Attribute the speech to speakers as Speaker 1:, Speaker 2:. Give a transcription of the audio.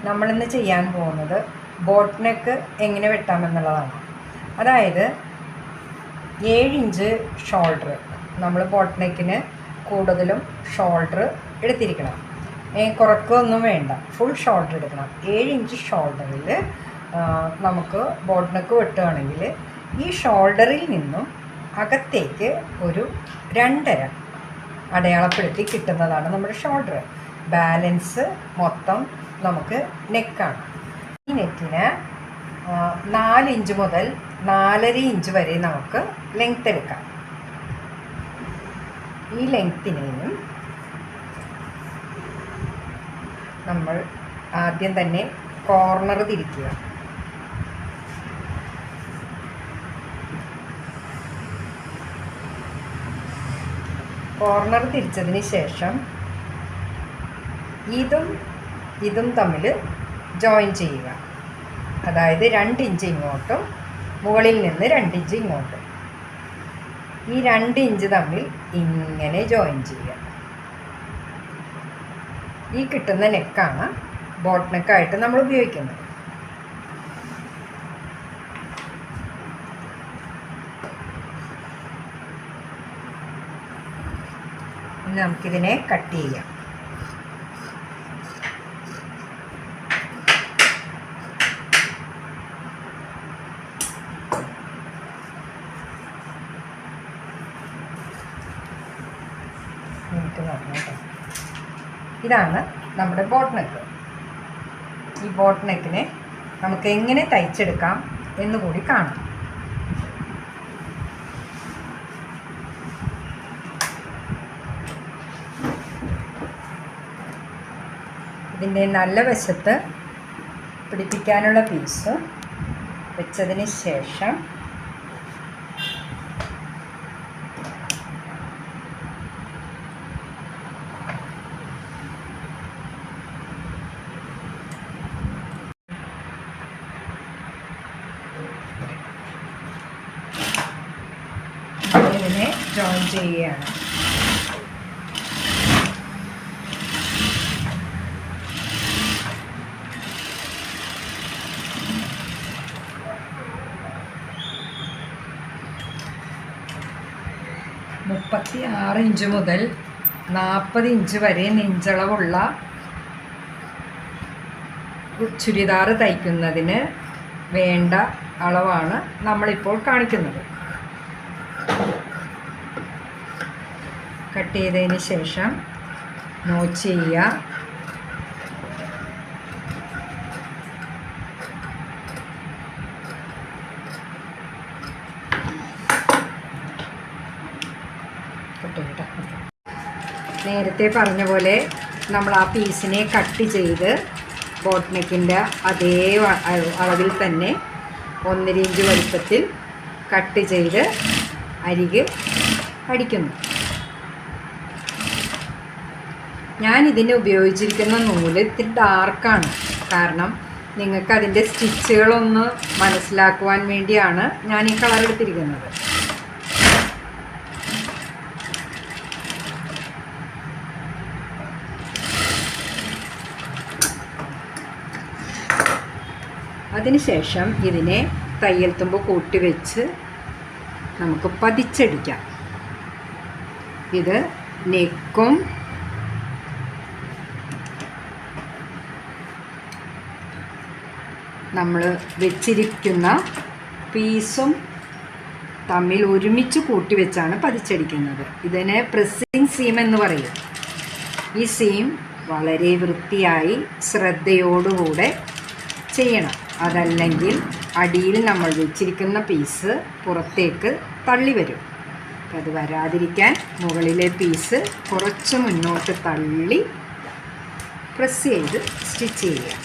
Speaker 1: നമ്മളിന്ന് ചെയ്യാൻ പോകുന്നത് ബോട്ട് നെക്ക് എങ്ങനെ വെട്ടാമെന്നുള്ളതാണ്. അതായത് 7 ഇഞ്ച് ഷോൾഡർ, നമ്മൾ ബോട്ട് നെക്കിന് കൂടുതലും ഷോൾഡർ എടുത്തിരിക്കണം. കുറക്കൊന്നും വേണ്ട, ഫുൾ ഷോൾഡർ എടുക്കണം. 7 ഇഞ്ച് ഷോൾഡറിൽ നമുക്ക് ബോട്ട് നെക്ക് വെട്ടുകയാണെങ്കിൽ ഈ ഷോൾഡറിൽ നിന്നും അകത്തേക്ക് ഒരു 2.5 അടയാളപ്പെടുത്തി കിട്ടുന്നതാണ് നമ്മുടെ ഷോൾഡർ. ബാലൻസ് മൊത്തം നമുക്ക് നെക്കാണ്. ഈ നെക്കിന് 4 ഇഞ്ച് മുതൽ 4.5 ഇഞ്ച് വരെ നമുക്ക് ലെങ്ത് എടുക്കാം. ഈ ലെങ്ത്തിനെയും നമ്മൾ ആദ്യം തന്നെ കോർണർ തിരിക്കുക. കോർണർ തിരിച്ചതിന് ശേഷം ഇതും തമ്മിൽ ജോയിൻ ചെയ്യുക. അതായത് 2 ഇഞ്ച് ഇങ്ങോട്ടും മുകളിൽ നിന്ന് 2 ഇഞ്ച് ഇങ്ങോട്ടും, ഈ 2 ഇഞ്ച് തമ്മിൽ ഇങ്ങനെ ജോയിൻ ചെയ്യുക. ഈ കിട്ടുന്ന നെക്കാണ് ബോട്ട് നെക്കായിട്ട് നമ്മൾ ഉപയോഗിക്കുന്നത്. ഇനി നമുക്കിതിനെ കട്ട് ചെയ്യാം. ഇതാണ് നമ്മുടെ ബോട്ട് നെക്ക്. ഈ ബോട്ട് നെക്കിനെ നമുക്ക് എങ്ങനെ തയ്ച്ചെടുക്കാം എന്നുകൂടി കാണാം. ഇതിൻ്റെ നല്ല വശത്ത് പിടിപ്പിക്കാനുള്ള പീസ് വെച്ചതിന് ശേഷം ഇതിനെ ജോയിൻ ചെയ്യുകയാണ്. (36 ഇഞ്ച് മുതൽ 40 ഇഞ്ച് വരെ നെഞ്ചളവുള്ള ചുരിദാർ തയ്ക്കുന്നതിന് വേണ്ട അളവാണ് നമ്മളിപ്പോൾ കാണിക്കുന്നത്. കട്ട് ചെയ്തതിന് ശേഷം നോച്ച് ചെയ്യുക. നേരത്തെ പറഞ്ഞ പോലെ നമ്മൾ ആ പീസിനെ കട്ട് ചെയ്ത് ബോട്ട് നെക്കിൻ്റെ അതേ അളവിൽ തന്നെ 1.5 ഇഞ്ച് വലുപ്പത്തിൽ കട്ട് ചെയ്ത് അരികെ അടിക്കുന്നു. ഞാനിതിന് ഉപയോഗിച്ചിരിക്കുന്ന നൂല് ഇത്തിരി ഡാർക്കാണ്, കാരണം നിങ്ങൾക്ക് അതിൻ്റെ സ്റ്റിച്ചുകളൊന്ന് മനസ്സിലാക്കുവാൻ വേണ്ടിയാണ് ഞാൻ ഈ കളർ എടുത്തിരിക്കുന്നത്. അതിനുശേഷം ഇതിനെ തയ്യൽ തുമ്പ് കൂട്ടി വെച്ച് നമുക്ക് പതിച്ചടിക്കാം. ഇത് നെക്കും നമ്മൾ വെച്ചിരിക്കുന്ന പീസും തമ്മിൽ ഒരുമിച്ച് കൂട്ടി വെച്ചാണ് പതിച്ചടിക്കുന്നത്. ഇതിനെ പ്രസ്സിങ് സീം എന്ന് പറയും. ഈ സീം വളരെ വൃത്തിയായി ശ്രദ്ധയോടുകൂടെ ചെയ്യണം. അതല്ലെങ്കിൽ അടിയിൽ നമ്മൾ വെച്ചിരിക്കുന്ന പീസ് പുറത്തേക്ക് തള്ളി വരും. അത് വരാതിരിക്കാൻ മുകളിലെ പീസ് കുറച്ച് മുന്നോട്ട് തള്ളി പ്രസ് ചെയ്ത് സ്റ്റിച്ച് ചെയ്യുക.